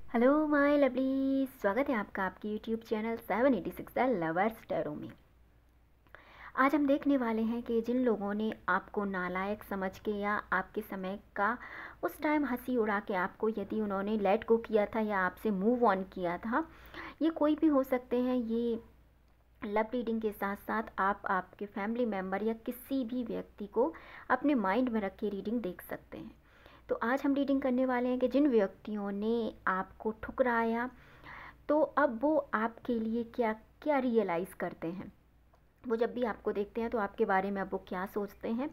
Hello my lovely, स्वागत है आपका आपके YouTube channel 786 the lovers tarot में। आज हम देखने वाले हैं कि जिन लोगों ने आपको नालायक समझ के या आपके समय का उस टाइम हंसी उड़ा के आपको यदि उन्होंने लेट गो किया था या आपसे मूव ऑन किया था, ये कोई भी हो सकते हैं। ये लव रीडिंग के साथ साथ आप आपके फैमिली मेम्बर या किसी भी व्यक्ति को अपने माइंड में रख के रीडिंग देख सकते हैं। तो आज हम रीडिंग करने वाले हैं कि जिन व्यक्तियों ने आपको ठुकराया, तो अब वो आपके लिए क्या क्या रियलाइज़ करते हैं। वो जब भी आपको देखते हैं तो आपके बारे में अब वो क्या सोचते हैं।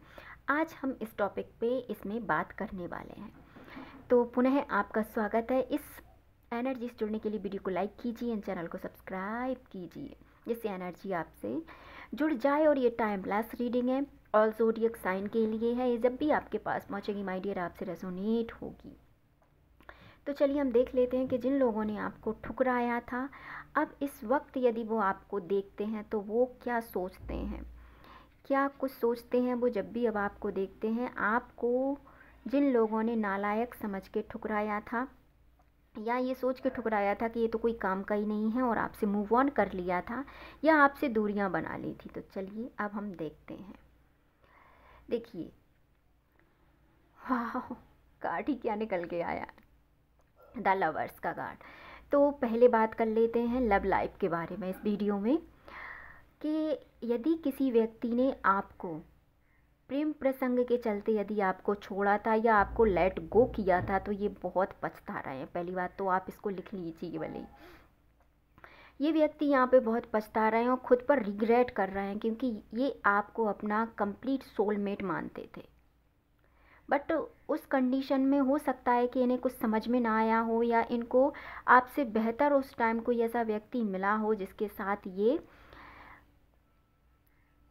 आज हम इस टॉपिक पे इसमें बात करने वाले हैं। तो पुनः आपका स्वागत है। इस एनर्जी से जुड़ने के लिए वीडियो को लाइक कीजिए एंड चैनल को सब्सक्राइब कीजिए, जिससे एनर्जी आपसे जुड़ जाए। और ये टाइमलेस रीडिंग है, ऑल ज़ोडिएक साइन के लिए है। ये जब भी आपके पास पहुंचेगी माय डियर, आपसे रेजोनेट होगी। तो चलिए हम देख लेते हैं कि जिन लोगों ने आपको ठुकराया था, अब इस वक्त यदि वो आपको देखते हैं तो वो क्या सोचते हैं, क्या कुछ सोचते हैं वो जब भी अब आपको देखते हैं। आपको जिन लोगों ने नालायक समझ के ठुकराया था या ये सोच के ठुकराया था कि ये तो कोई काम का ही नहीं है और आपसे मूव ऑन कर लिया था या आपसे दूरियां बना ली थी, तो चलिए अब हम देखते हैं। देखिए, वाह, कार्ड ही क्या निकल के आया, द लवर्स का कार्ड। तो पहले बात कर लेते हैं लव लाइफ के बारे में इस वीडियो में, कि यदि किसी व्यक्ति ने आपको प्रेम प्रसंग के चलते यदि आपको छोड़ा था या आपको लेट गो किया था, तो ये बहुत पछता रहे हैं। पहली बात तो आप इसको लिख लीजिए भले। ये व्यक्ति यहाँ पे बहुत पछता रहे हैं और खुद पर रिग्रेट कर रहे हैं, क्योंकि ये आपको अपना कंप्लीट सोलमेट मानते थे। बट उस कंडीशन में हो सकता है कि इन्हें कुछ समझ में ना आया हो या इनको आपसे बेहतर उस टाइम कोई ऐसा व्यक्ति मिला हो जिसके साथ ये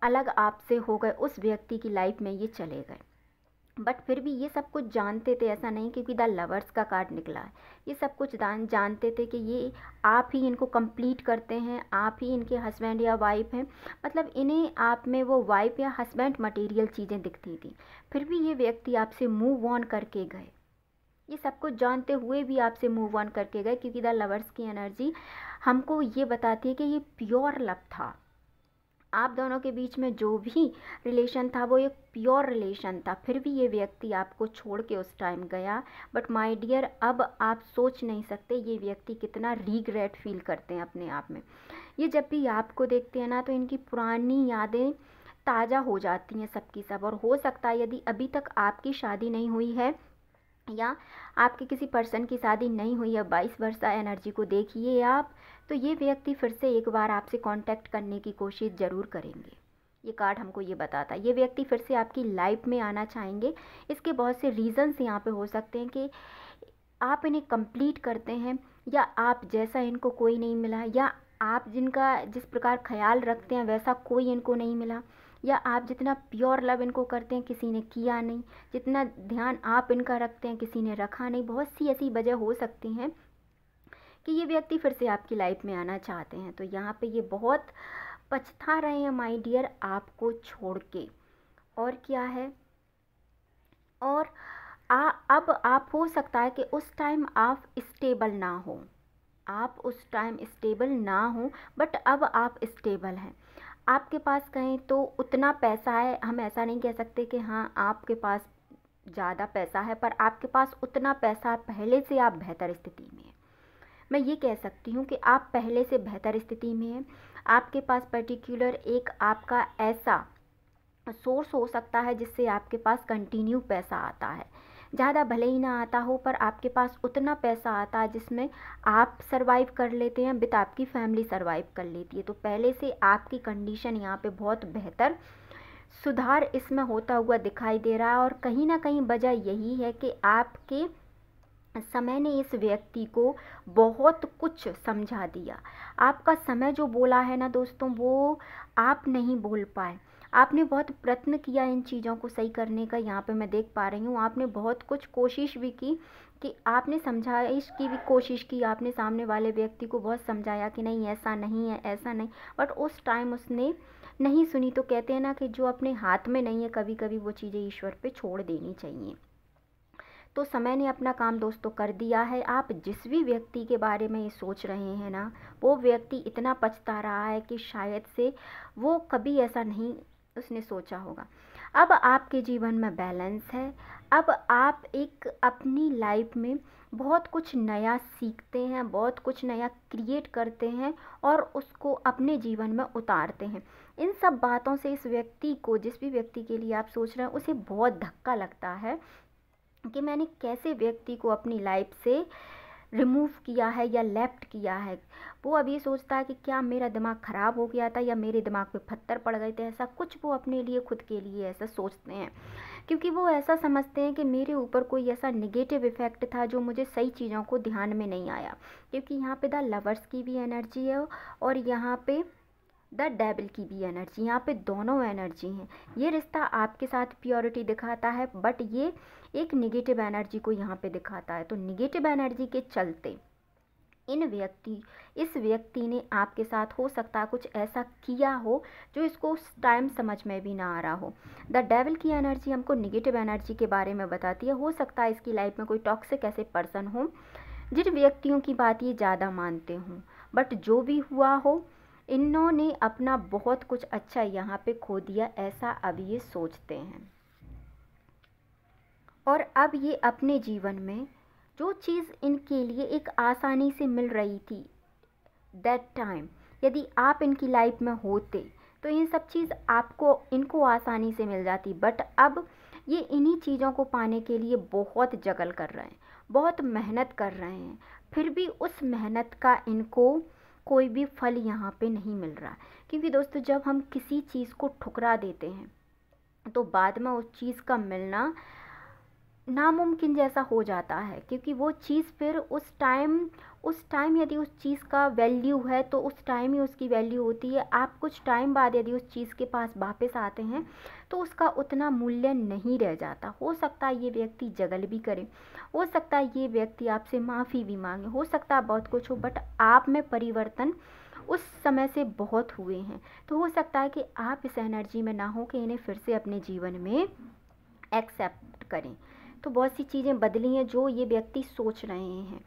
अलग आपसे हो गए, उस व्यक्ति की लाइफ में ये चले गए। बट फिर भी ये सब कुछ जानते थे, ऐसा नहीं, क्योंकि द लवर्स का कार्ड निकला है। ये सब कुछ जानते थे कि ये आप ही इनको कंप्लीट करते हैं, आप ही इनके हस्बैंड या वाइफ हैं। मतलब इन्हें आप में वो वाइफ या हस्बैंड मटेरियल चीज़ें दिखती थी। फिर भी ये व्यक्ति आपसे मूव ऑन करके गए, ये सब कुछ जानते हुए भी आपसे मूव ऑन करके गए, क्योंकि द लवर्स की एनर्जी हमको ये बताती है कि ये प्योर लव था। आप दोनों के बीच में जो भी रिलेशन था वो एक प्योर रिलेशन था। फिर भी ये व्यक्ति आपको छोड़ के उस टाइम गया। बट माय डियर, अब आप सोच नहीं सकते ये व्यक्ति कितना रिग्रेट फील करते हैं अपने आप में। ये जब भी आपको देखते हैं ना, तो इनकी पुरानी यादें ताज़ा हो जाती हैं सबकी सब। और हो सकता है यदि अभी तक आपकी शादी नहीं हुई है या आपके किसी पर्सन की शादी नहीं हुई है, 22 वर्षा एनर्जी को देखिए आप, तो ये व्यक्ति फिर से एक बार आपसे कांटेक्ट करने की कोशिश ज़रूर करेंगे। ये कार्ड हमको ये बताता है ये व्यक्ति फिर से आपकी लाइफ में आना चाहेंगे। इसके बहुत से रीज़न्स यहाँ पे हो सकते हैं कि आप इन्हें कंप्लीट करते हैं या आप जैसा इनको कोई नहीं मिला, या आप जिनका जिस प्रकार ख्याल रखते हैं वैसा कोई इनको नहीं मिला, या आप जितना प्योर लव इनको करते हैं किसी ने किया नहीं, जितना ध्यान आप इनका रखते हैं किसी ने रखा नहीं। बहुत सी ऐसी वजह हो सकती हैं कि ये व्यक्ति फिर से आपकी लाइफ में आना चाहते हैं। तो यहाँ पे ये बहुत पछता रहे हैं माय डियर आपको छोड़ के। और क्या है, और अब आप हो सकता है कि उस टाइम आप स्टेबल ना हो, आप उस टाइम स्टेबल ना हो, बट अब आप स्टेबल हैं। आपके पास कहें तो उतना पैसा है, हम ऐसा नहीं कह सकते कि हाँ आपके पास ज़्यादा पैसा है, पर आपके पास उतना पैसा पहले से आप बेहतर स्थिति में हैं। मैं ये कह सकती हूँ कि आप पहले से बेहतर स्थिति में हैं। आपके पास पर्टिकुलर एक आपका ऐसा सोर्स हो सकता है जिससे आपके पास कंटिन्यू पैसा आता है। ज़्यादा भले ही ना आता हो, पर आपके पास उतना पैसा आता है जिसमें आप सरवाइव कर लेते हैं, विद आपकी फैमिली सरवाइव कर लेती है। तो पहले से आपकी कंडीशन यहाँ पे बहुत बेहतर सुधार इसमें होता हुआ दिखाई दे रहा है। और कहीं ना कहीं वजह यही है कि आपके समय ने इस व्यक्ति को बहुत कुछ समझा दिया। आपका समय जो बोला है ना दोस्तों, वो आप नहीं बोल पाए। आपने बहुत प्रयत्न किया इन चीज़ों को सही करने का, यहाँ पे मैं देख पा रही हूँ। आपने बहुत कुछ कोशिश भी की कि आपने समझाइश की भी कोशिश की, आपने सामने वाले व्यक्ति को बहुत समझाया कि नहीं ऐसा नहीं है, ऐसा नहीं, बट उस टाइम उसने नहीं सुनी। तो कहते हैं ना कि जो अपने हाथ में नहीं है, कभी कभी वो चीज़ें ईश्वर पे छोड़ देनी चाहिए। तो समय ने अपना काम दोस्तों कर दिया है। आप जिस भी व्यक्ति के बारे में ये सोच रहे हैं ना, वो व्यक्ति इतना पछता रहा है कि शायद से वो कभी ऐसा नहीं उसने सोचा होगा। अब आपके जीवन में बैलेंस है। अब आप एक अपनी लाइफ में बहुत कुछ नया सीखते हैं, बहुत कुछ नया क्रिएट करते हैं और उसको अपने जीवन में उतारते हैं। इन सब बातों से इस व्यक्ति को, जिस भी व्यक्ति के लिए आप सोच रहे हैं, उसे बहुत धक्का लगता है कि मैंने कैसे व्यक्ति को अपनी लाइफ से रिमूव किया है या लेफ्ट किया है। वो अब ये सोचता है कि क्या मेरा दिमाग ख़राब हो गया था या मेरे दिमाग पे पत्थर पड़ गए थे, ऐसा कुछ वो अपने लिए, खुद के लिए ऐसा सोचते हैं। क्योंकि वो ऐसा समझते हैं कि मेरे ऊपर कोई ऐसा निगेटिव इफ़ेक्ट था जो मुझे सही चीज़ों को ध्यान में नहीं आया। क्योंकि यहाँ पे द लवर्स की भी एनर्जी है और यहाँ पे द डेविल की भी एनर्जी, यहाँ पे दोनों एनर्जी हैं। ये रिश्ता आपके साथ प्योरिटी दिखाता है, बट ये एक निगेटिव एनर्जी को यहाँ पे दिखाता है। तो निगेटिव एनर्जी के चलते इस व्यक्ति ने आपके साथ हो सकता है कुछ ऐसा किया हो जो इसको उस टाइम समझ में भी ना आ रहा हो। द डेविल की एनर्जी हमको निगेटिव एनर्जी के बारे में बताती है। हो सकता है इसकी लाइफ में कोई टॉक्सिक ऐसे पर्सन हो जिन व्यक्तियों की बात ये ज़्यादा मानते हों, बट जो भी हुआ हो, इन्होंने अपना बहुत कुछ अच्छा यहाँ पे खो दिया, ऐसा अब ये सोचते हैं। और अब ये अपने जीवन में जो चीज़ इनके लिए एक आसानी से मिल रही थी दैट टाइम, यदि आप इनकी लाइफ में होते तो ये सब चीज़ आपको, इनको आसानी से मिल जाती। बट अब ये इन्हीं चीज़ों को पाने के लिए बहुत जगल कर रहे हैं, बहुत मेहनत कर रहे हैं, फिर भी उस मेहनत का इनको कोई भी फल यहाँ पे नहीं मिल रहा। क्योंकि दोस्तों जब हम किसी चीज़ को ठुकरा देते हैं तो बाद में उस चीज़ का मिलना नामुमकिन जैसा हो जाता है। क्योंकि वो चीज़ फिर उस टाइम यदि उस चीज़ का वैल्यू है तो उस टाइम ही उसकी वैल्यू होती है। आप कुछ टाइम बाद यदि उस चीज़ के पास वापस आते हैं तो उसका उतना मूल्य नहीं रह जाता। हो सकता है ये व्यक्ति जगल भी करे, हो सकता है ये व्यक्ति आपसे माफ़ी भी मांगे, हो सकता है बहुत कुछ हो, बट आप में परिवर्तन उस समय से बहुत हुए हैं। तो हो सकता है कि आप इस एनर्जी में ना हो कि इन्हें फिर से अपने जीवन में एक्सेप्ट करें। तो बहुत सी चीज़ें बदली हैं जो ये व्यक्ति सोच रहे हैं।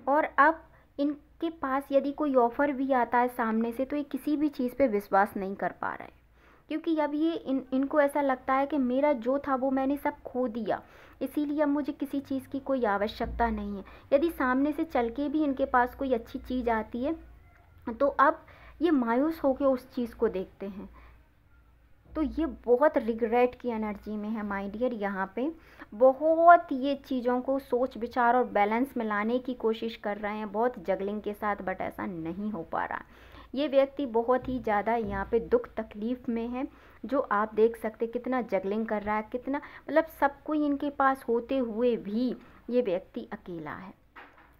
और अब इनके पास यदि कोई ऑफ़र भी आता है सामने से तो ये किसी भी चीज़ पे विश्वास नहीं कर पा रहे हैं। क्योंकि अब ये इनको ऐसा लगता है कि मेरा जो था वो मैंने सब खो दिया, इसीलिए अब मुझे किसी चीज़ की कोई आवश्यकता नहीं है। यदि सामने से चल के भी इनके पास कोई अच्छी चीज़ आती है तो अब ये मायूस होकर उस चीज़ को देखते हैं। तो ये बहुत रिग्रेट की एनर्जी में है माय डियर। यहाँ पे बहुत ये चीज़ों को सोच विचार और बैलेंस में लाने की कोशिश कर रहे हैं, बहुत जगलिंग के साथ, बट ऐसा नहीं हो पा रहा। ये व्यक्ति बहुत ही ज़्यादा यहाँ पे दुख तकलीफ़ में है, जो आप देख सकते कितना जगलिंग कर रहा है, कितना मतलब सब कोई इनके पास होते हुए भी ये व्यक्ति अकेला है।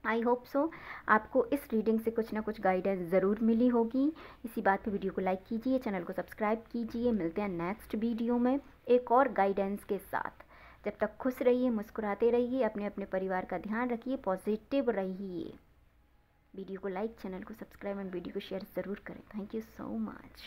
आई होप सो आपको इस रीडिंग से कुछ ना कुछ गाइडेंस ज़रूर मिली होगी। इसी बात पे वीडियो को लाइक कीजिए, चैनल को सब्सक्राइब कीजिए। मिलते हैं नेक्स्ट वीडियो में एक और गाइडेंस के साथ। जब तक खुश रहिए, मुस्कुराते रहिए, अपने अपने परिवार का ध्यान रखिए, पॉजिटिव रहिए। वीडियो को लाइक, चैनल को सब्सक्राइब एंड वीडियो को शेयर ज़रूर करें। Thank you so much.